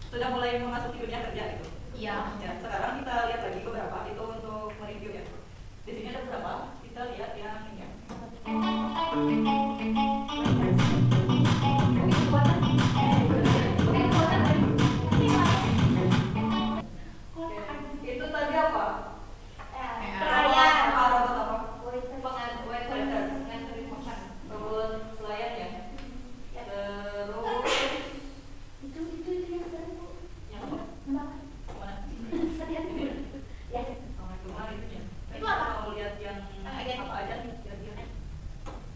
sudah mulai memasuki dunia kerja gitu. Iya. Ya, sekarang kita lihat lagi beberapa itu untuk mereview ya. Di sini ada beberapa, kita lihat yang ini ya. Itu tadi apa? Pelayan ya.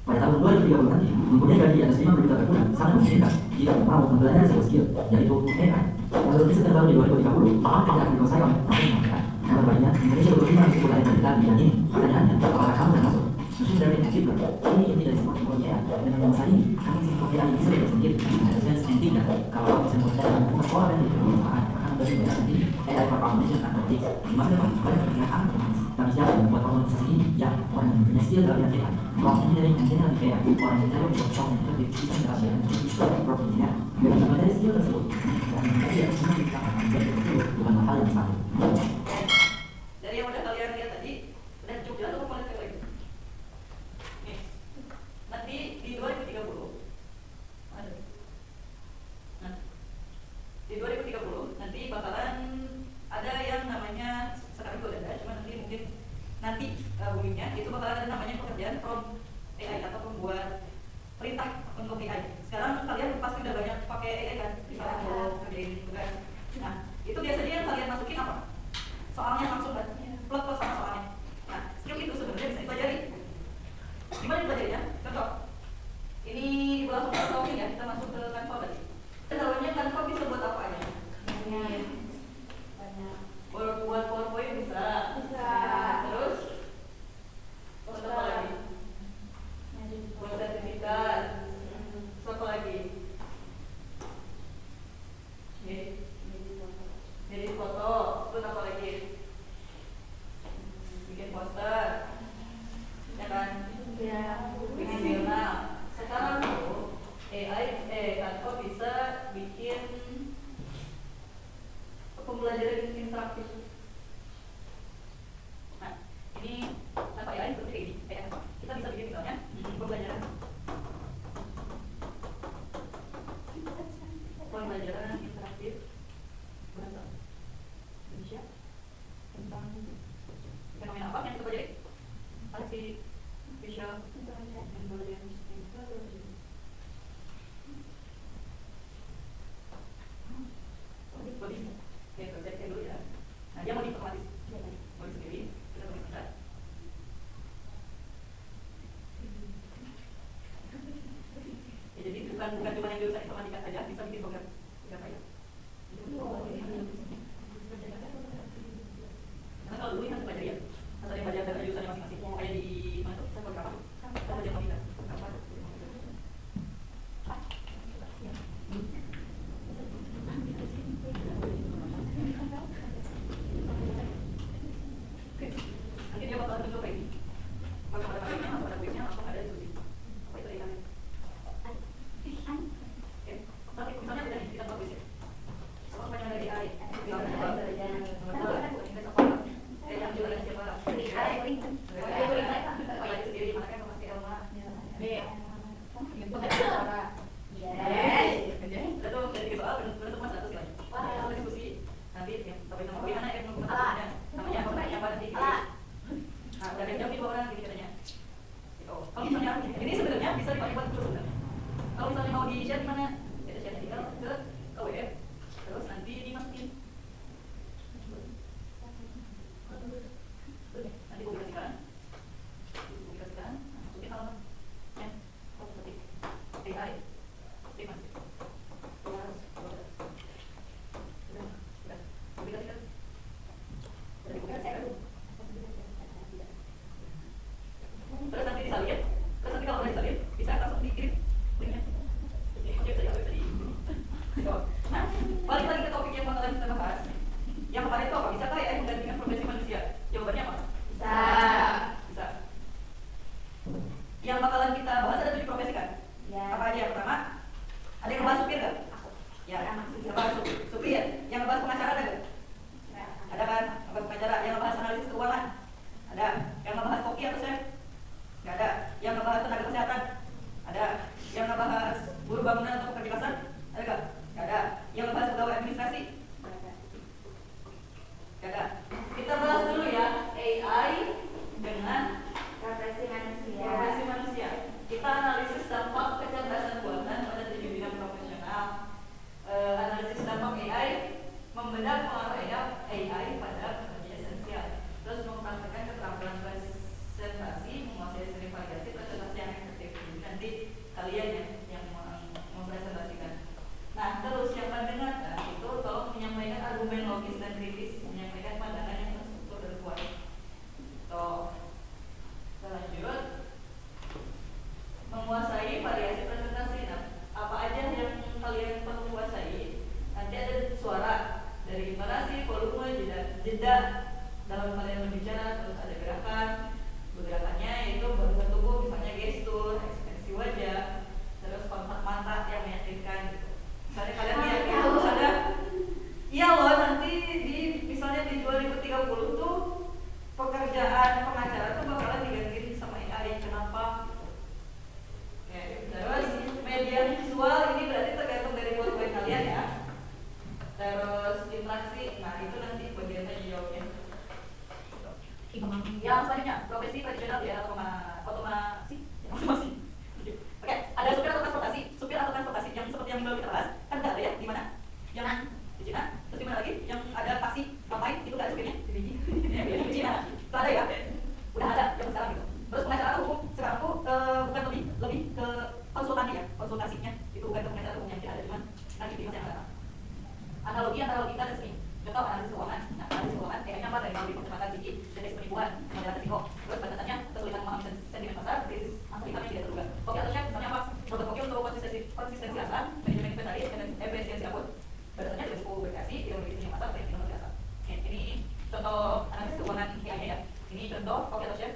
Pada tahun 2030 nanti, mempunyai gaji di atas 50 juta per bulan sangat memungkinkan jika mau mempelajari sebuah skill, yaitu AI. Menurut riset terbaru di 2030, lapangan kerja akan dikuasai oleh profesional. Yang berbaliknya, Indonesia berlima di sebuah kita di bidang ini. Pertanyaannya, apakah kamu termasuk? Machine learning and deep learning ini inti dari sebuah teknologi AI. Dengan bahasa ini, kami teknologi AI bisa bebas sendiri. Intelligence and deep data. Kalau kamu bisa mempercayai dan membuka sekolah dan di perusahaan, akan menjadi banyak nanti AI for automation and robotics. Di masa depan, banyak pekerjaan akan otomatis. Kami siap membuat organisasi ini yang orang yang mempunyai skill dalam bidang AI. Prompt engineering and general AI, orang yang tahu workshop yang lebih bisa mendapatkan digital prompt engineer. Dengan mempelajari skill tersebut, dan menjadi yang semua kita akan menjadi betul bukan hal yang salah. Dari yang udah kalian lihat tadi, udah cukup jelas atau mau lihat lagi? Nih, nanti di 2030, nah, di 2030 nanti bakalan ada yang namanya sekarang itu udah ada, cuma nanti mungkin nanti umumnya itu bakalan ada namanya pekerjaan prompt AI atau pembuat perintah untuk AI. Sekarang kalian pasti udah banyak pakai AI kan, misalnya mau kerjain tugas. Nah, itu biasanya yang kalian masukin apa? Soalnya langsung kan, plot sama soalnya. Nah, skill itu sebenarnya bisa dipelajari. Gimana dipelajarinya? Contoh, ini langsung ke Canva ya, kita masuk ke Canva tadi. Taruhnya Canva bisa buat apa aja? Banyak. Buat PowerPoint bisa. Terus, buat apa lagi? Buat sertifikat. Apa lagi? Jadi foto. Terus apa lagi? Bikin poster, ya kan? Bikin jurnal. Sekarang tuh Canva bisa bikin pembelajaran interaktif. Nah, ini apa AI seperti ini? Kita bisa bikin misalnya pembelajaran interaktif bahasa Indonesia tentang fenomena apa yang kita pelajari? Artificial intelligence. Oke, kerjakan dulu ya. Nah, dia mau otomatis, mau sendiri, kita mau kita. Ya, jadi bukan cuma yang jurusan informatika saja bisa bikin program ya. Karena kalau dulu yang belajar ya, asal yang belajar dari jurusannya masing-masing. Kayak di mana tuh? Saya berapa? Kita belajar komputer. Nanti dia bakal tunjuk kayak ini. Maka pada paginya atau pada kuisnya langsung ada diskusi. Apa itu AI? Tapi misalnya udah nih, kita buat kuisnya. Apa banyak dari AI? Yang jualan siapa? AI sendiri, makanya pasti Elma. Itu dari soal benar-benar semua 100 lagi. Wah, diskusi. Nanti tapi nama gimana ya namanya? Namanya apa? Yang pada tinggi. Nah, udah jam itu orang gini katanya. Gitu. Kalau misalnya ini sebenarnya bisa dipakai buat terus sebenarnya. Kalau misalnya mau di share mana? Kita share tinggal ke web. Terus nanti dimasukin. Nanti publikasikan. Masukin halaman. Ya, ketik AI. Ketik masuk. Terus, udah, publikasikan. Udah dipublikasikan. Terus nanti disalin, terus nanti kalau udah disalin bisa langsung dikirim linknya. Nah, balik lagi ke topik yang bakalan kita bahas. Yang kemarin itu apa? Bisakah AI menggantikan profesi manusia? Jawabannya apa? Bisa. Bisa. Yang bakalan kita bahas ada 7 profesi kan? Ya. Apa aja? Yang pertama, ada yang bahas supir kan? Ya, siapa supir? bangunan atau pekerja kasar? Ada nggak? Nggak ada. Yang membahas pegawai administrasi? Nggak ada. Kita bahas dulu ya AI dengan profesi manusia. Kita analisis dampak kecerdasan buatan pada 7 bidang profesional. Analisis dampak AI, membedah pengaruh AI pada pekerja esensial. Terus mempraktekkan keterampilan presentasi, menguasai seni validasi, presentasi yang efektif. Jadi nanti kalian yang mempresentasikan. Nah, terus yang mendengarkan itu tolong menyampaikan argumen logis dan kritis, menyampaikan pandangan yang terstruktur dan kuat. Lanjut, menguasai variasi presentasi. Nah, apa aja yang kalian perlu kuasai? Nanti ada suara, dari intonasi, volume, jeda dalam kalian berbicara, terus ada gerakan. Gerakannya yaitu bentuk tubuh, misalnya gestur, ekspresi wajah, terus kontak mata yang meyakinkan gitu. Misalnya kalian lihat terus ada, iya loh nanti misalnya di 2030 tuh pekerjaan pengacara tuh bakalan digantiin sama AI. Kenapa? Oke, terus media visual ini berarti tergantung dari poin-poin kalian ya. Terus interaksi, nah itu nanti bagian tanya jawabnya. Yang selanjutnya profesi tradisional ya, otomasi. Oke, ada supir atau transportasi yang seperti yang baru kita bahas kan nggak ada ya di mana? Yang di Cina, terus di mana lagi? Yang ada taksi online itu nggak ada supirnya? Di Cina, itu ada ya? Udah ada zaman sekarang gitu. Terus pengacara hukum sekarang tuh bukan lebih ke konsultasi ya, konsultasinya itu bukan ke pengacara hukum yang tidak ada, cuman nanti di masa yang datang. Analogi antara logika dan seni. Contoh analisis keuangan. Nah, analisis keuangan kayaknya apa dari teori pencermatan gigi, indeks penipuan, modelan risiko. Terus batasannya kesulitan memahami sentimen pasar, krisis masa depan yang tidak terduga. Koki atau chef misalnya apa? Produk koki untuk konsistensi rasa, manajemen inventaris, dan efisiensi akun. Batasannya risiko berkreasi, tidak memiliki pasar, dan tidak biasa. Ini contoh analisis keuangan yang ya. Ini contoh koki atau chef.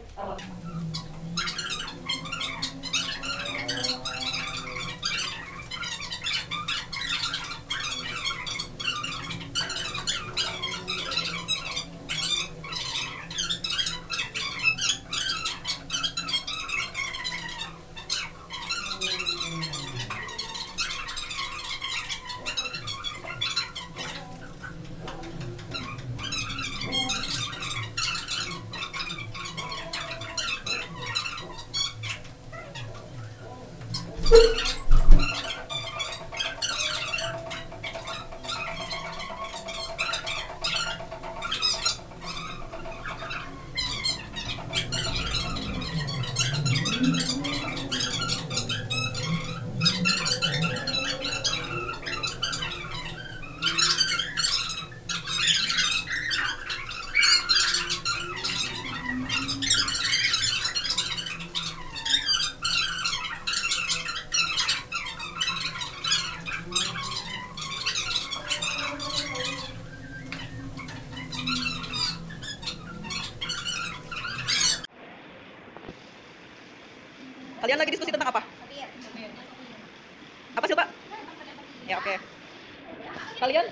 Kalian lagi diskusi tentang apa? Apa sih, Pak? Ya, oke. Kalian?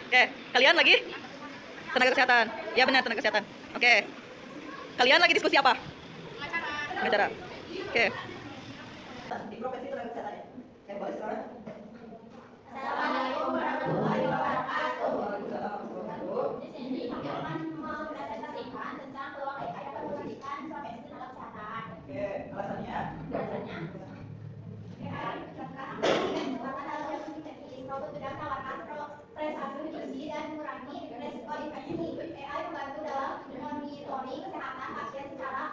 Oke, kalian lagi? Tenaga kesehatan. Ya benar, tenaga kesehatan. Oke. Kalian lagi diskusi apa? Pengacara. Oke. Di profesi tenaga kesehatan ya. Saya boleh sekarang. Assalamualaikum warahmatullahi wabarakatuh. Di sini kami akan mempresentasikan tentang peluang AI dapat memulihkan profesi tenaga kesehatan. Oke, alasannya? Alasannya AI menciptakan kesempatan dalam mendeteksi robot sudah menawarkan prestasi tinggi dan mengurangi resiko infeksi. AI membantu dalam monitoring kesehatan pasien secara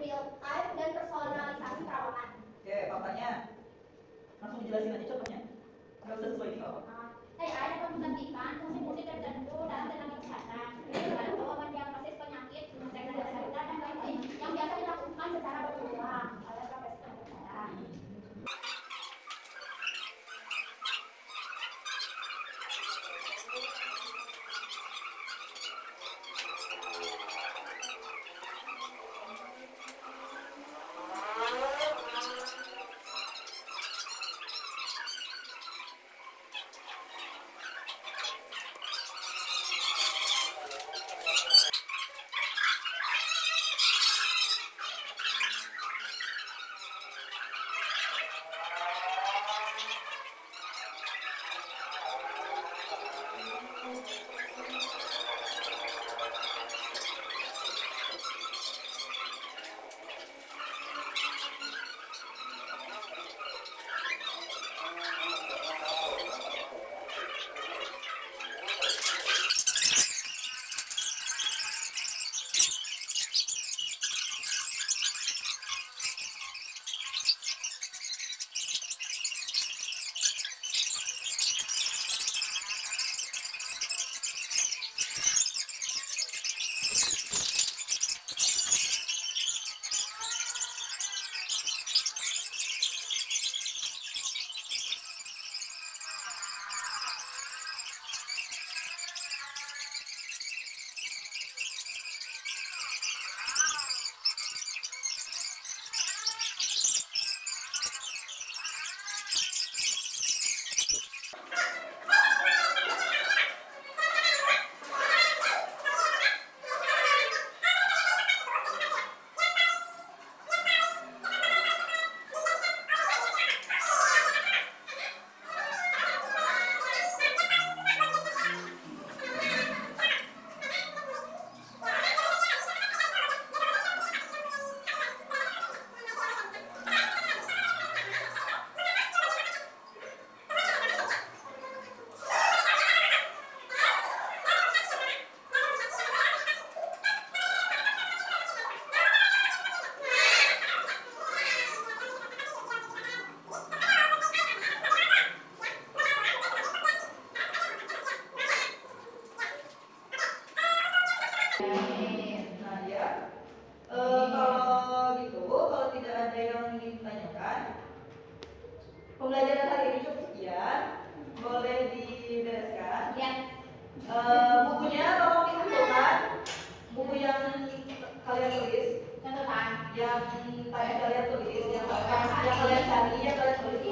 real time dan personalisasi perawatan. Oke, faktanya langsung dijelasin aja contohnya. Nggak usah sesuai ini kok. AI dapat menggantikan fungsi-fungsi tertentu dalam tenaga kesehatan, membantu mendiagnosis penyakit, mendeteksi gejala dan lain-lain yang biasa dilakukan secara berulang oleh profesi kesehatan. Nah ya, kalau gitu, kalau tidak ada yang ditanyakan, pembelajaran hari ini cukup sekian. Boleh dibereskan. Ya. Bukunya tolong dikumpulkan. Buku yang kalian tulis, Catatan. yang tadi kalian tulis, yang kalian cari, yang kalian tulis